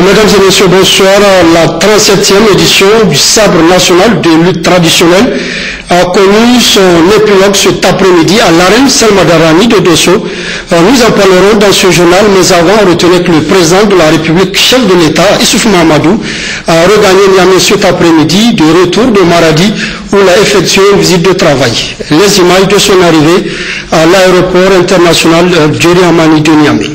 Mesdames et messieurs, bonsoir. La 37e édition du Sabre national de lutte traditionnelle a connu son épilogue cet après-midi à l'arène Salmadarani de Dosso. Nous en parlerons dans ce journal, mais avant, retenez que le président de la République, chef de l'État, Issoufou Mahamadou, a regagné Niamey cet après-midi de retour de Maradi où il a effectué une visite de travail. Les images de son arrivée à l'aéroport international Djeri Hamani de Niamey.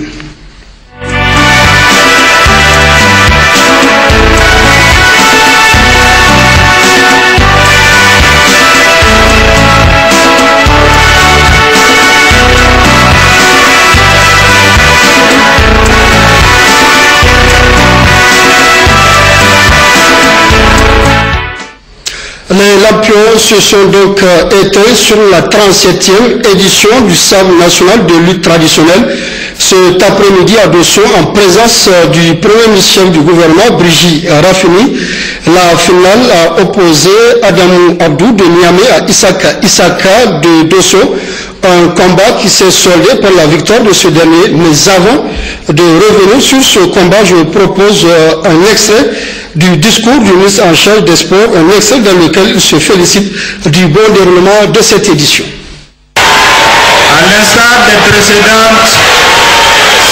Les lampions se sont donc éteints sur la 37e édition du Sabre national de lutte traditionnelle cet après-midi à Dosso en présence du premier ministre du gouvernement, Brigitte Rafini. La finale a opposé Adamou Abdou de Niamey à Isaka de Dosso, un combat qui s'est soldé par la victoire de ce dernier. Mais avant de revenir sur ce combat, je vous propose un extrait du discours du ministre en charge des sports, un extrait dans lequel il se félicite du bon déroulement de cette édition. À l'instar des précédentes,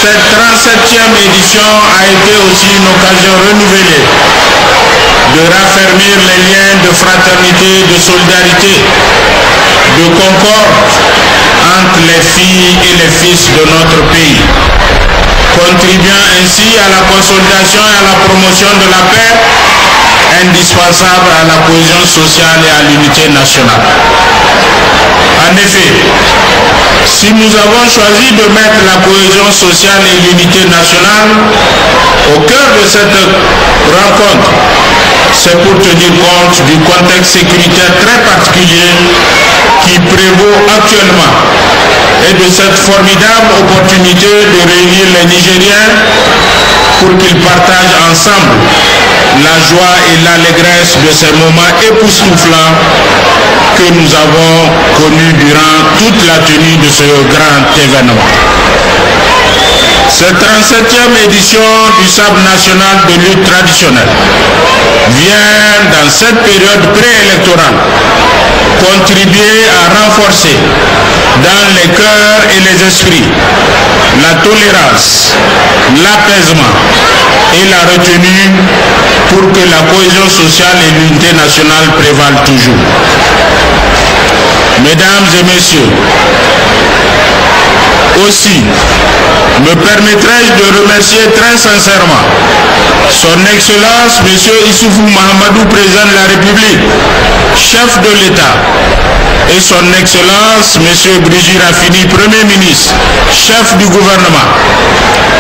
cette 37e édition a été aussi une occasion renouvelée de raffermir les liens de fraternité, de solidarité, de concorde entre les filles et les fils de notre pays, contribuant ainsi à la consolidation et à la promotion de la paix, indispensable à la cohésion sociale et à l'unité nationale. En effet, si nous avons choisi de mettre la cohésion sociale et l'unité nationale au cœur de cette rencontre, c'est pour tenir compte du contexte sécuritaire très particulier qui prévaut actuellement et de cette formidable opportunité de réunir les Nigériens pour qu'ils partagent ensemble la joie et l'allégresse de ces moments époustouflants que nous avons connus durant toute la tenue de ce grand événement. Cette 37e édition du Sabre national de lutte traditionnelle vient dans cette période préélectorale contribuer à renforcer dans les cœurs et les esprits la tolérance, l'apaisement et la retenue pour que la cohésion sociale et l'unité nationale prévalent toujours. Mesdames et messieurs, aussi, me permettrai-je de remercier très sincèrement Son Excellence M. Issoufou Mahamadou, Président de la République, chef de l'État, et Son Excellence M. Brigitte Rafini, Premier ministre, chef du gouvernement,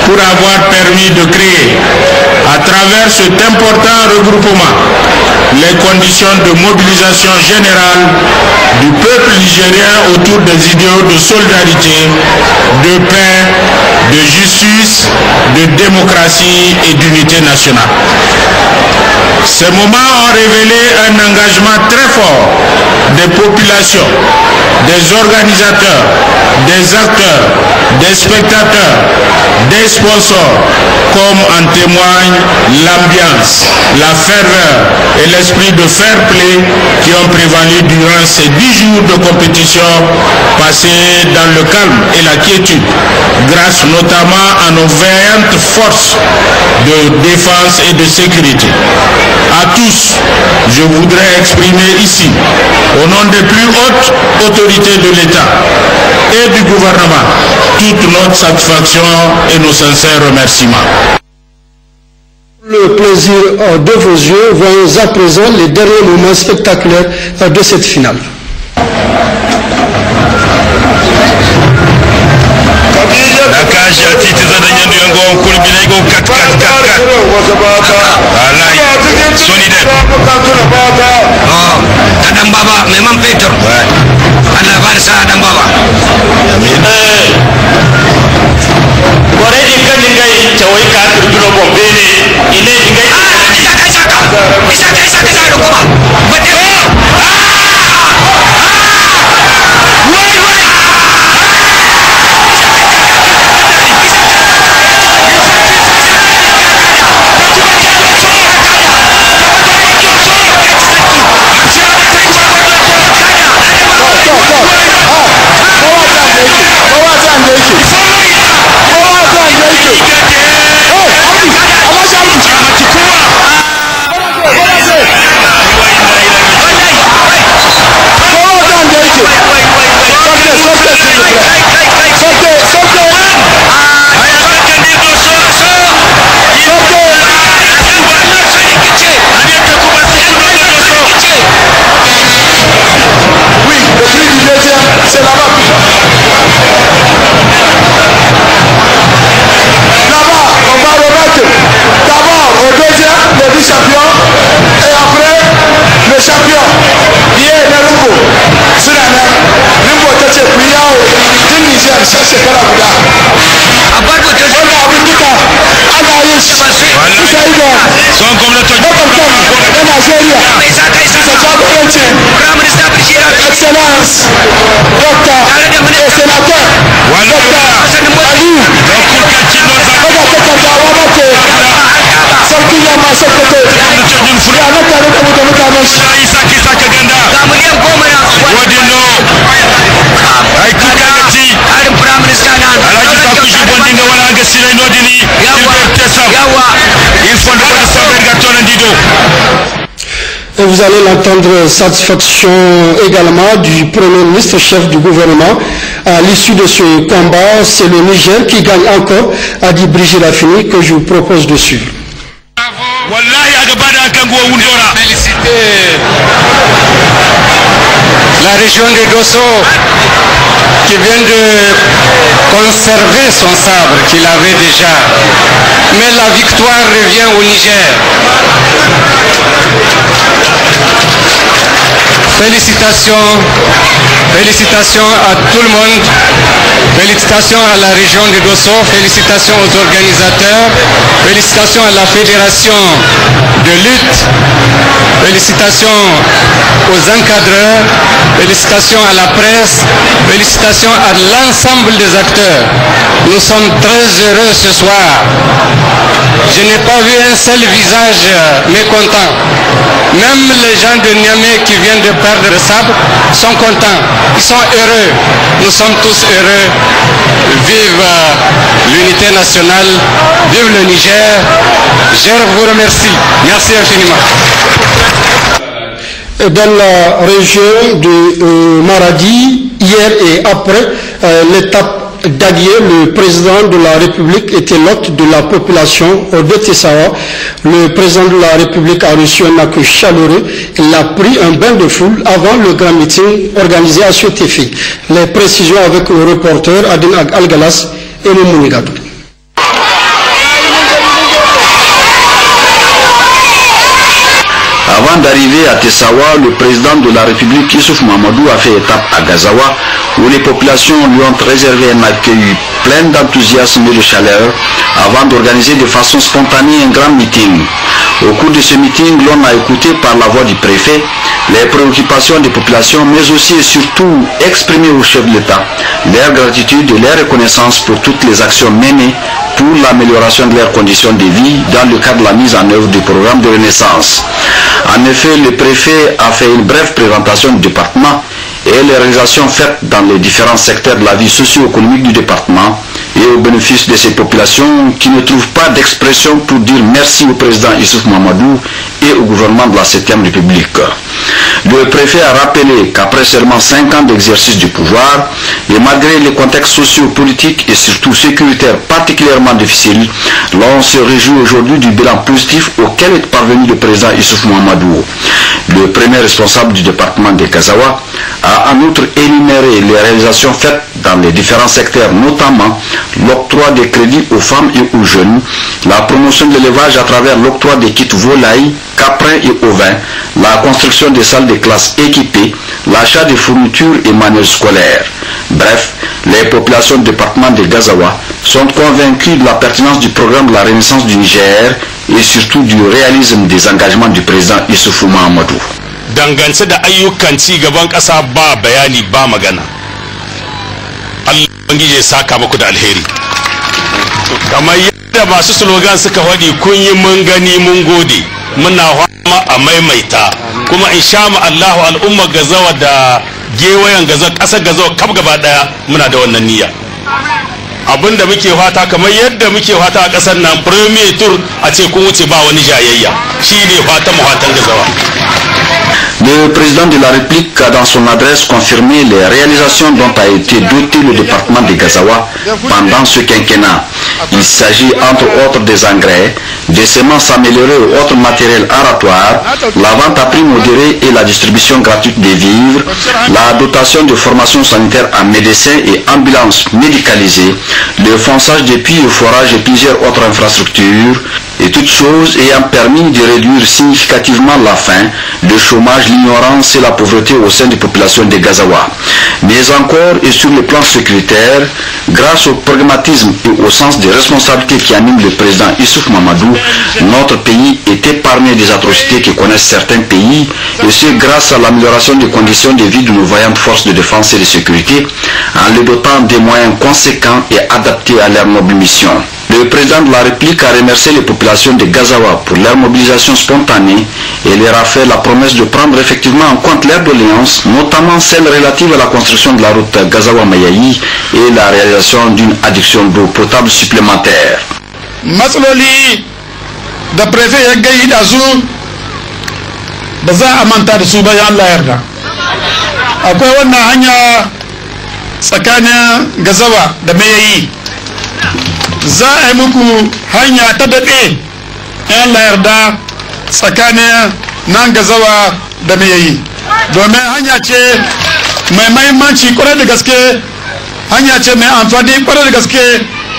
pour avoir permis de créer, à travers cet important regroupement, les conditions de mobilisation générale du peuple nigérien autour des idéaux de solidarité, de paix, de justice, de démocratie et d'unité nationale. Ces moments ont révélé un engagement très fort des populations, des organisateurs, des acteurs, des spectateurs, des sponsors, comme en témoigne l'ambiance, la ferveur et l'esprit de fair play qui ont prévalu durant ces 10 jours de compétition passés dans le calme et la quiétude, grâce notamment à nos vaillantes forces de défense et de sécurité. À tous, je voudrais exprimer ici, au nom des plus hautes autorités de l'État et du gouvernement, toute notre satisfaction et nos sincères remerciements. Le plaisir de vos yeux, voyons à présent les derniers moments spectaculaires de cette finale. Adam Baba memang Peter. Anak bangsa Adam Baba. Kore ikan dingai cawai ka turjuno bombe ni ini dingai. Isa kuma. Betul. et sénateur Et vous allez l'entendre, satisfaction également du Premier ministre, chef du gouvernement. À l'issue de ce combat, c'est le Niger qui gagne encore, a dit Brigitte Raffini, que je vous propose de suivre. Féliciter la région de Dosso qui vient de conserver son sabre qu'il avait déjà. Mais la victoire revient au Niger. Félicitations, félicitations à tout le monde, félicitations à la région de Dosso, félicitations aux organisateurs, félicitations à la fédération de lutte, félicitations aux encadreurs, félicitations à la presse, félicitations à l'ensemble des acteurs. Nous sommes très heureux ce soir. Je n'ai pas vu un seul visage mécontent. Même les gens de Niamey qui viennent de perdre le sabre sont contents. Ils sont heureux. Nous sommes tous heureux. Vive l'unité nationale. Vive le Niger. Je vous remercie. Merci infiniment. Dans la région de Maradi, hier et après l'étape d'Aguier, le président de la République était l'hôte de la population de Tessawa. Le président de la République a reçu un accueil chaleureux. Il a pris un bain de foule avant le grand meeting organisé à Sotefi. Les précisions avec le reporter Adin Al-Galas et le Mounigadou. Avant d'arriver à Tessawa, le président de la République, Issouf Mahamadou, a fait étape à Gazawa, où les populations lui ont réservé un accueil plein d'enthousiasme et de chaleur, avant d'organiser de façon spontanée un grand meeting. Au cours de ce meeting, l'on a écouté par la voix du préfet les préoccupations des populations, mais aussi et surtout exprimé au chef de l'État leur gratitude et leur reconnaissance pour toutes les actions menées pour l'amélioration de leurs conditions de vie dans le cadre de la mise en œuvre du programme de renaissance. En effet, le préfet a fait une brève présentation du département et les réalisations faites dans les différents secteurs de la vie socio-économique du département et au bénéfice de ces populations qui ne trouvent pas d'expression pour dire merci au président Issouf Mahamadou et au gouvernement de la 7e République. Le préfet a rappelé qu'après seulement 5 ans d'exercice du pouvoir, et malgré les contextes socio-politiques et surtout sécuritaires particulièrement difficiles, l'on se réjouit aujourd'hui du bilan positif auquel est parvenu le président Issouf Mahamadou. Le premier responsable du département de Gazawa a en outre énuméré les réalisations faites dans les différents secteurs, notamment l'octroi des crédits aux femmes et aux jeunes, la promotion de l'élevage à travers l'octroi des kits volailles, caprins et ovins, la construction des salles de classe équipées, l'achat de fournitures et manuels scolaires. Bref, les populations du département de Gazawa sont convaincues de la pertinence du programme de la Renaissance du Niger et surtout du réalisme des engagements du président Issoufou Mahamadou. Dangance da ayyukan ci gaban ƙasa ba bayani ba magana. Allah bangije saka muku da alheri. Kamar yadda masu slogan suka faɗi kun yi mun gani mun gode. Muna fama a maimaita kuma insha Allahu al'umma Gazawa da gewayen Gazawa ƙasar Gazawa kaf gaba daya muna da wannan niyya. Abinda muke fata kamar yadda muke fata a ƙasar nan premier tour a ce kun wuce ba wani jayayya shine fatan mu fatan Gazawa. Le président de la République a dans son adresse confirmé les réalisations dont a été doté le département de Gazawa pendant ce quinquennat. Il s'agit entre autres des engrais, des semences améliorées et autres matériels aratoires, la vente à prix modéré et la distribution gratuite des vivres, la dotation de formation sanitaire en médecins et ambulances médicalisées, le fonçage des puits et forages et plusieurs autres infrastructures, et toutes choses ayant permis de réduire significativement la faim, le chômage, l'ignorance et la pauvreté au sein des populations de Gazawa. mais encore et sur le plan sécuritaire, grâce au pragmatisme et au sens des responsabilités qui animent le président Issoufou Mahamadou, notre pays est épargné des atrocités que connaissent certains pays, et ce grâce à l'amélioration des conditions de vie de nos vaillantes forces de défense et de sécurité, en les dotant des moyens conséquents et adaptés à leur noble mission. Le président de la République a remercié les populations de Gazawa pour leur mobilisation spontanée et leur a fait la promesse de prendre effectivement en compte leurs doléances, notamment celles relatives à la construction de la route Gazawa-Mayaï et la réalisation d'une adduction d'eau potable supplémentaire. Matsaloli da préfet ya gai da su ba za a manta da su ba ya Allah yarda. Akwai wannan hanya tsakanin Gazawa da Mayayi. Za a yi muku hanya ta daɗe yan yarda tsakanin nan Gazawa da Mayayi, domin hanya ce mai mahimmanci kwarai da gaske, hanya ce mai amfani kwarai da gaske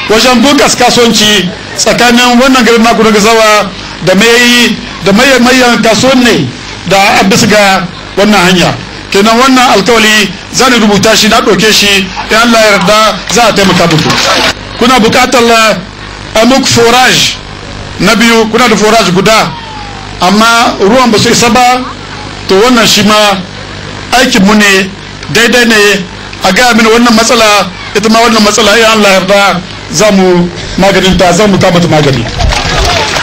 wajen bukas kasuwanci tsakanin wannan garin naku na Gazawa da Mayayi da mayan kasuwanni da bisa ga wannan hanya. Kenan wannan alkawali za ni rubuta shi, na ɗauke shi, in Allah yarda za a taimaka muku. Kuna bukatar a muku forage na biyu, kuna da forage guda amma ruwan ba su isa ba, to wannan shi ma aikinmu ne, daidai ne a gaya mini wannan matsala, ita ma wannan matsala ya Allah yarda za mu maganinta, za mu kama ta magani.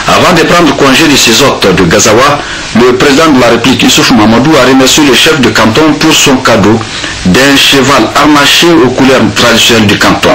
Avant de prendre congé de ses hôtes de Gazawa, le président de la République Issoufou Mahamadou a remercié le chef de canton pour son cadeau d'un cheval harnaché aux couleurs traditionnelles du canton.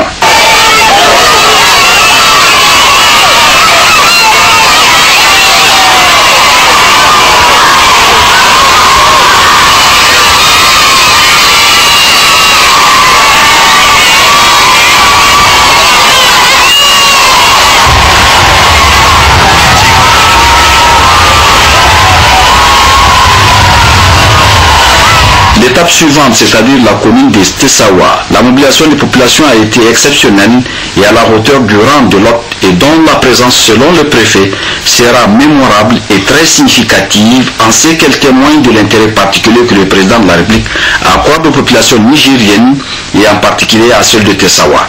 L'étape suivante, c'est-à-dire la commune de Tessawa, la mobilisation des populations a été exceptionnelle et à la hauteur du rang de l'autre, et dont la présence, selon le préfet, sera mémorable et très significative en ce qu'elle témoigne de l'intérêt particulier que le président de la République accorde aux populations nigériennes et en particulier à celles de Tessawa.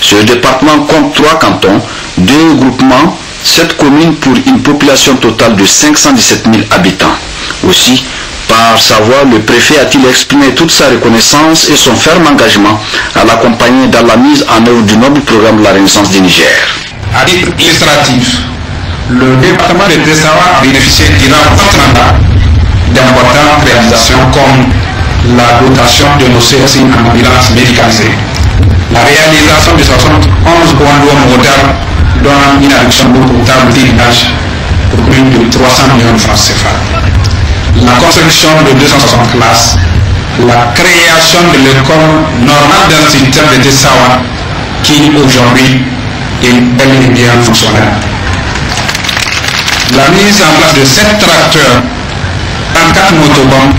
Ce département compte 3 cantons, 2 groupements, 7 communes pour une population totale de 517 000 habitants. Aussi, par sa voix, le préfet a-t-il exprimé toute sa reconnaissance et son ferme engagement à l'accompagner dans la mise en œuvre du noble programme de la Renaissance du Niger. À titre illustratif, le département de Tessawa a bénéficié durant 4 mandats d'importantes réalisations comme la dotation de nos CSI en ambulance médicalisée, la réalisation de 71 points modernes dont une adduction d'eau potable d'irrigage pour plus de 300 millions de francs CFA. La construction de 260 classes, la création de l'école normale d'instituteurs de Tessawa qui aujourd'hui est bel et bien fonctionnelle. La mise en place de 7 tracteurs, 34 motobombes,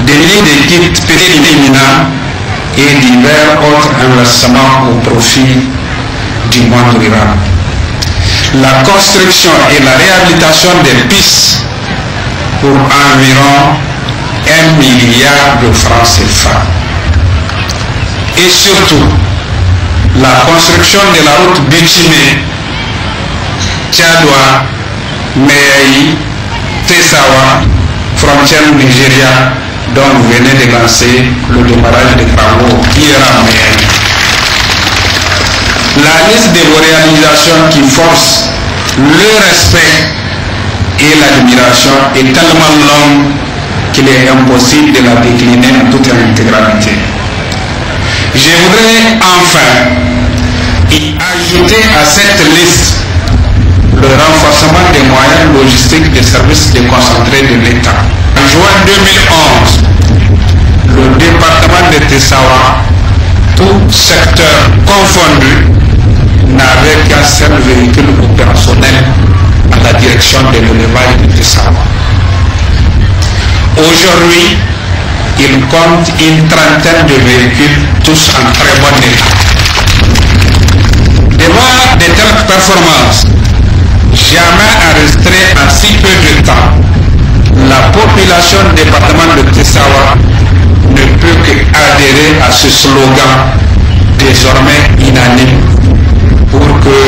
des milliers de kits périmina et divers autres investissements au profit du monde rural. La construction et la réhabilitation des pistes pour environ 1 milliard de francs CFA. Et surtout, la construction de la route bitumée Tchadoua, Mayaï, Tessawa, frontière Nigeria, dont vous venez de lancer le démarrage des travaux hier à Mayaï. La liste de vos réalisations qui force le respect et l'admiration est tellement longue qu'il est impossible de la décliner en toute intégralité. Je voudrais enfin y ajouter à cette liste le renforcement des moyens logistiques des services déconcentrés de l'État. En juin 2011, le département de Tessawa, tout secteur confondu, n'avait qu'un seul véhicule opérationnel à la direction de l'élevage de Tessawa. Aujourd'hui, il compte une trentaine de véhicules, tous en très bon état. Devant de telles performances, jamais enregistrées en si peu de temps, la population du département de Tessawa ne peut qu'adhérer ce slogan désormais unanime pour que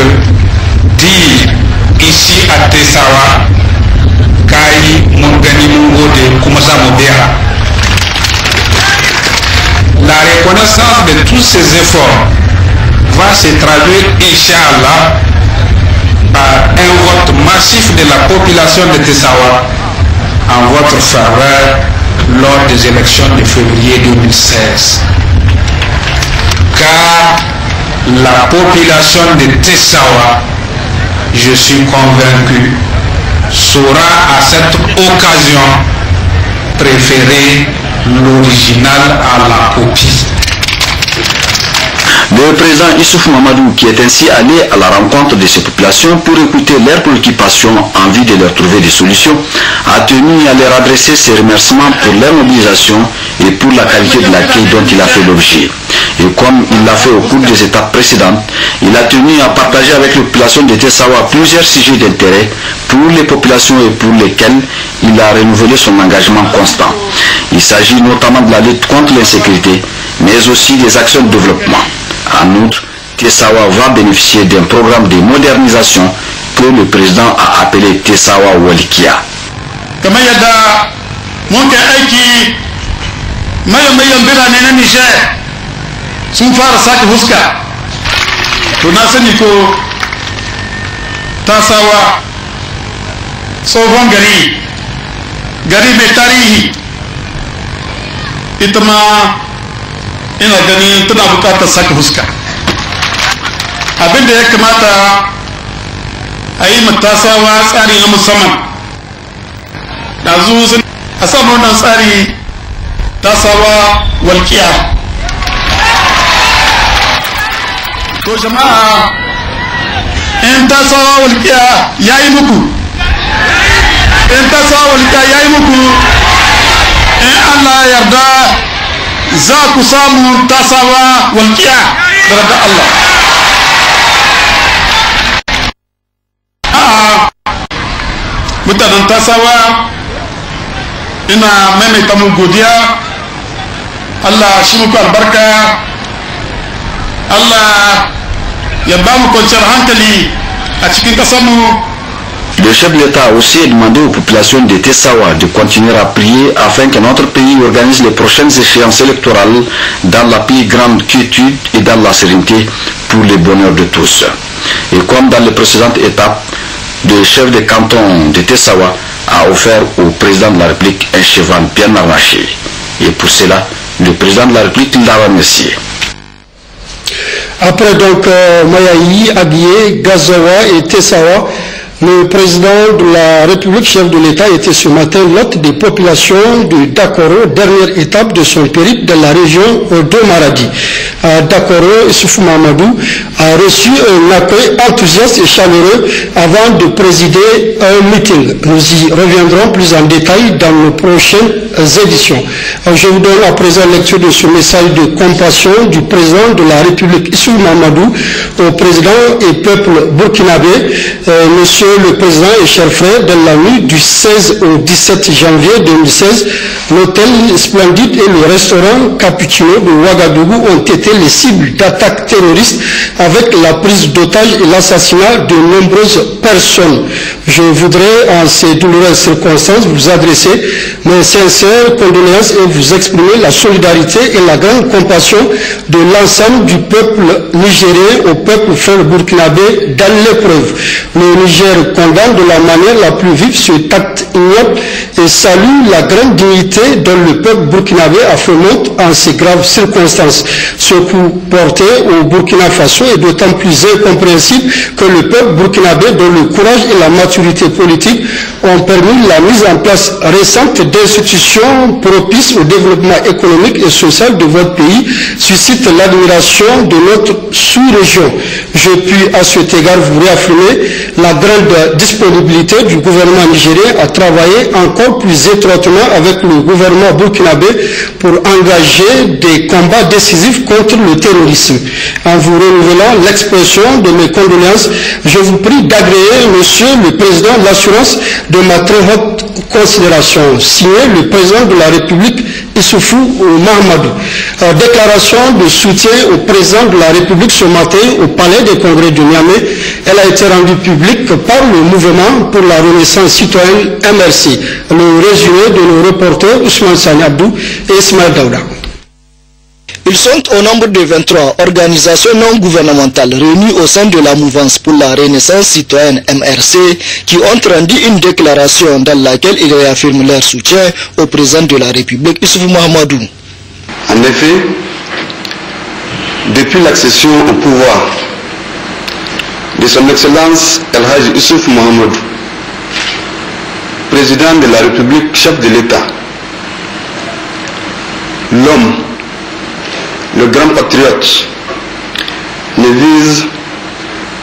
dire ici à Tessawa Kai Mungani Mungo de Kumasa Mobera. La reconnaissance de tous ces efforts va se traduire, Inch'Allah, par un vote massif de la population de Tessawa en votre faveur lors des élections de février 2016. Car la population de Tessawa, je suis convaincu, saura à cette occasion préférer l'original à la copie. Le président Issouf Mamadou, qui est ainsi allé à la rencontre de ces populations pour écouter leurs préoccupations en vue de leur trouver des solutions, a tenu à leur adresser ses remerciements pour leur mobilisation et pour la qualité de l'accueil dont il a fait l'objet. Et comme il l'a fait au cours des étapes précédentes, il a tenu à partager avec les populations de Tessawa plusieurs sujets d'intérêt pour les populations et pour lesquels il a renouvelé son engagement constant. Il s'agit notamment de la lutte contre l'insécurité, mais aussi des actions de développement. En outre, Tessawa va bénéficier d'un programme de modernisation que le président a appelé Tessawa Walikia. sun fara sake huska to na sani ko Tasawa tsohon gari mai tarihi ita ma ina ganin tana bukatar sake huska. Abinda ya kamata a yi Tasawa tsari na musamman ɗazu a samu wannan tsari Tasawa walƙiya. To jama'a in Tasawa walƙiya ya yi muku, in Tasawa walƙiya ya yi muku, in Allah yarda za ku samu Tasawa walƙiya da yarda Allah. Mutanen Tasawa ina maimaita mu godiya, Allah shi muku albarka, Allah ya ba mu kwanciyar hankali a cikin ƙasarmu. Le chef de l'État a aussi demandé aux populations de Tessawa de continuer à prier afin que notre pays organise les prochaines échéances électorales dans la plus grande quiétude et dans la sérénité pour le bonheur de tous. Et comme dans les précédentes étapes, le chef de canton de Tessawa a offert au président de la République un cheval bien harnaché. Et pour cela, le président de la République l'a remercié. Après donc Mayaï, Aguié, Gazawa et Tessawa, le président de la République, chef de l'État, était ce matin l'hôte des populations de Dakoro, dernière étape de son périple dans la région de Maradi. À Dakoro, Issoufou Mamadou a reçu un accueil enthousiaste et chaleureux avant de présider un meeting. Nous y reviendrons plus en détail dans nos prochaines éditions. Je vous donne à présent lecture de ce message de compassion du président de la République, Issoufou Mamadou, au président et peuple burkinabé, Monsieur le Président et chers frères, dans la nuit du 16 au 17 janvier 2016, l'hôtel Splendide et le restaurant Cappuccino de Ouagadougou ont été les cibles d'attaques terroristes avec la prise d'otages et l'assassinat de nombreuses personnes. Je voudrais, en ces douloureuses circonstances, vous adresser mes sincères condoléances et vous exprimer la solidarité et la grande compassion de l'ensemble du peuple nigérien au peuple frère burkinabé dans l'épreuve. Le Niger condamne de la manière la plus vive cet acte ignoble et salue la grande dignité dont le peuple burkinabé a fait montre en ces graves circonstances. Ce coup porté au Burkina Faso est d'autant plus incompréhensible que le peuple burkinabé, dont le courage et la maturité politique ont permis la mise en place récente d'institutions propices au développement économique et social de votre pays, suscite l'admiration de notre sous-région. Je puis à cet égard vous réaffirmer la grande de disponibilité du gouvernement nigérien à travailler encore plus étroitement avec le gouvernement burkinabé pour engager des combats décisifs contre le terrorisme. En vous renouvelant l'expression de mes condoléances, je vous prie d'agréer, Monsieur le Président, l'assurance de ma très haute considération. Signé le Président de la République, Issoufou Mahamadou. Déclaration de soutien au Président de la République ce matin au Palais des Congrès de Niamey. Elle a été rendue publique par le Mouvement pour la Renaissance citoyenne MRC. Le résumé de nos reporters Ousmane Sani Abdou et Ismaël Daouda. Ils sont au nombre de 23 organisations non gouvernementales réunies au sein de la Mouvance pour la Renaissance citoyenne MRC qui ont rendu une déclaration dans laquelle ils réaffirment leur soutien au président de la République, Issoufou Mahamadou. En effet, depuis l'accession au pouvoir de son Excellence El Hadji Issoufou Mahamadou, président de la République, chef de l'État, l'homme, le grand patriote, ne vise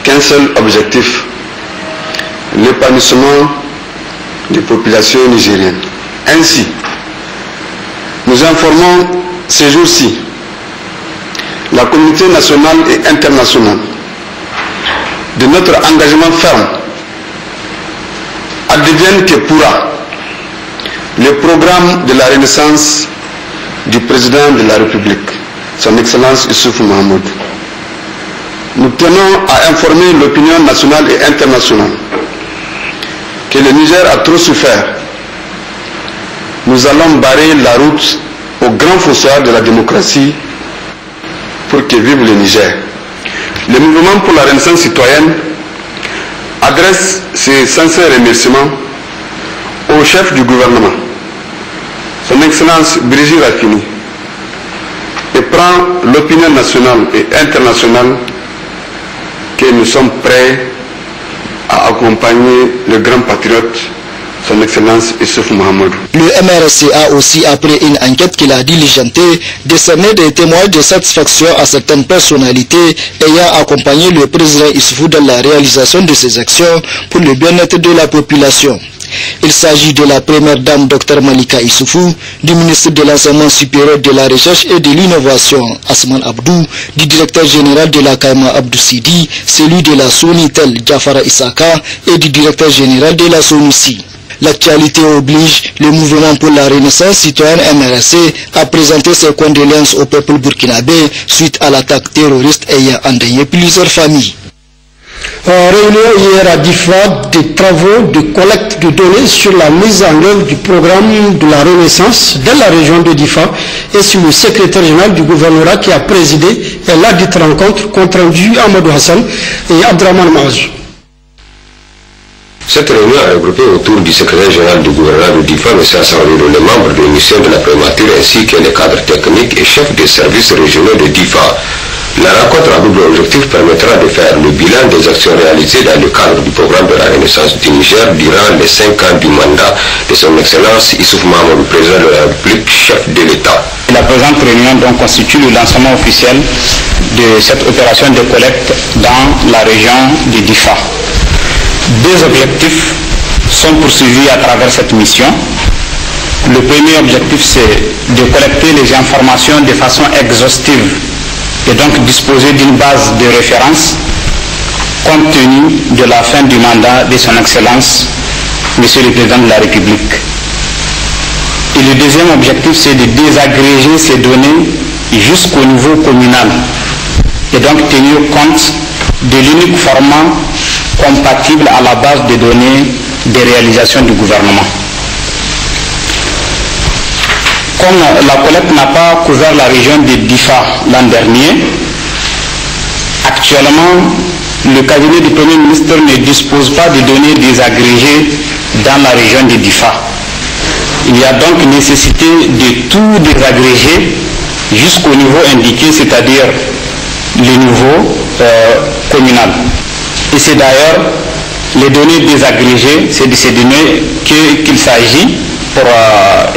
qu'un seul objectif, l'épanouissement des populations nigériennes. Ainsi, nous informons ces jours-ci la communauté nationale et internationale de notre engagement ferme advienne que pourra le programme de la Renaissance du président de la République, son Excellence Issoufou Mahamadou. Nous tenons à informer l'opinion nationale et internationale que le Niger a trop souffert. Nous allons barrer la route au grand fossoyeur de la démocratie pour que vive le Niger. Le mouvement pour la Renaissance citoyenne adresse ses sincères remerciements au chef du gouvernement, son Excellence Brigitte Raffini, et prend l'opinion nationale et internationale que nous sommes prêts à accompagner le grand patriote, son Excellence Issoufou Mahamadou. Le MRC a aussi, après une enquête qu'il a diligentée, décerné des témoignages de satisfaction à certaines personnalités ayant accompagné le président Issoufou dans la réalisation de ses actions pour le bien-être de la population. Il s'agit de la première dame Dr Malika Issoufou, du ministre de l'Enseignement supérieur, de la Recherche et de l'Innovation Asman Abdou, du directeur général de la Kaima Abdou Sidi, celui de la Sonitel Jafara Isaka et du directeur général de la Sonissi. L'actualité oblige, le mouvement pour la Renaissance citoyenne MRC a présenté ses condoléances au peuple burkinabé suite à l'attaque terroriste ayant endeuillé plusieurs familles. Réunion hier à Difa des travaux de collecte de données sur la mise en œuvre du programme de la Renaissance dans la région de Difa et sur le secrétaire général du gouvernorat qui a présidé la dite rencontre, compte rendu Amadou Hassan et Abdraman Maazou. Cette réunion a regroupé autour du secrétaire général du gouvernement de Difa, M. Assanriro, les membres de l'émission de la primature ainsi que les cadres techniques et chefs des services régionaux de Difa. La rencontre à double objectif permettra de faire le bilan des actions réalisées dans le cadre du programme de la Renaissance du Niger durant les 5 ans du mandat de son Excellence Issoufou Mahamadou, président de la République, chef de l'État. La présente réunion donc constitue le lancement officiel de cette opération de collecte dans la région de Difa. Deux objectifs sont poursuivis à travers cette mission. Le premier objectif, c'est de collecter les informations de façon exhaustive et donc disposer d'une base de référence compte tenu de la fin du mandat de son Excellence, Monsieur le Président de la République. Et le deuxième objectif, c'est de désagréger ces données jusqu'au niveau communal et donc tenir compte de l'unique format compatible à la base de données des réalisations du gouvernement. Comme la collecte n'a pas couvert la région de Difa l'an dernier, actuellement, le cabinet du Premier ministre ne dispose pas de données désagrégées dans la région de Difa. Il y a donc nécessité de tout désagréger jusqu'au niveau indiqué, c'est-à-dire le niveau communal. Et c'est d'ailleurs les données désagrégées, c'est de ces données qu'il s'agit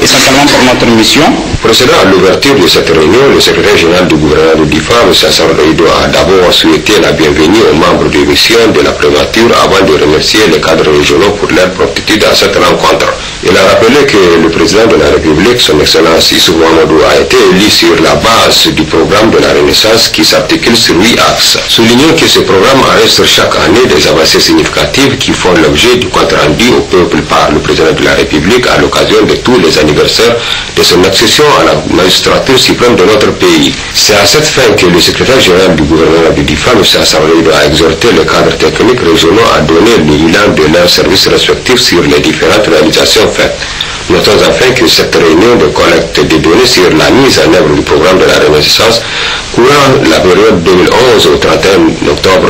essentiellement pour notre mission. Procédant à l'ouverture de cette réunion, le secrétaire général du gouvernement de Difa, M. Hassan Reido, a d'abord souhaité la bienvenue aux membres de mission de la prémature avant de remercier les cadres régionaux pour leur promptitude à cette rencontre. Il a rappelé que le président de la République, son Excellence Issoufou Mahamadou, a été élu sur la base du programme de la Renaissance qui s'articule sur 8 axes. Soulignons que ce programme enregistre chaque année des avancées significatives qui font l'objet du compte rendu au peuple par le président de la République à l'occasion de tous les anniversaires de son accession à la magistrature suprême de notre pays. C'est à cette fin que le secrétaire général du gouvernement du DIFA, M. Hassan Reido, a exhorté les cadres techniques régionaux à donner le bilan de leurs services respectifs sur les différentes réalisations faites. Notons enfin que cette réunion de collecte de données sur la mise en œuvre du programme de la Renaissance courant la période 2011 au 31 octobre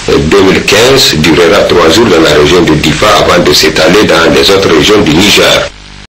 2015 durera 3 jours dans la région de Difa avant de s'étaler dans les autres régions du Niger.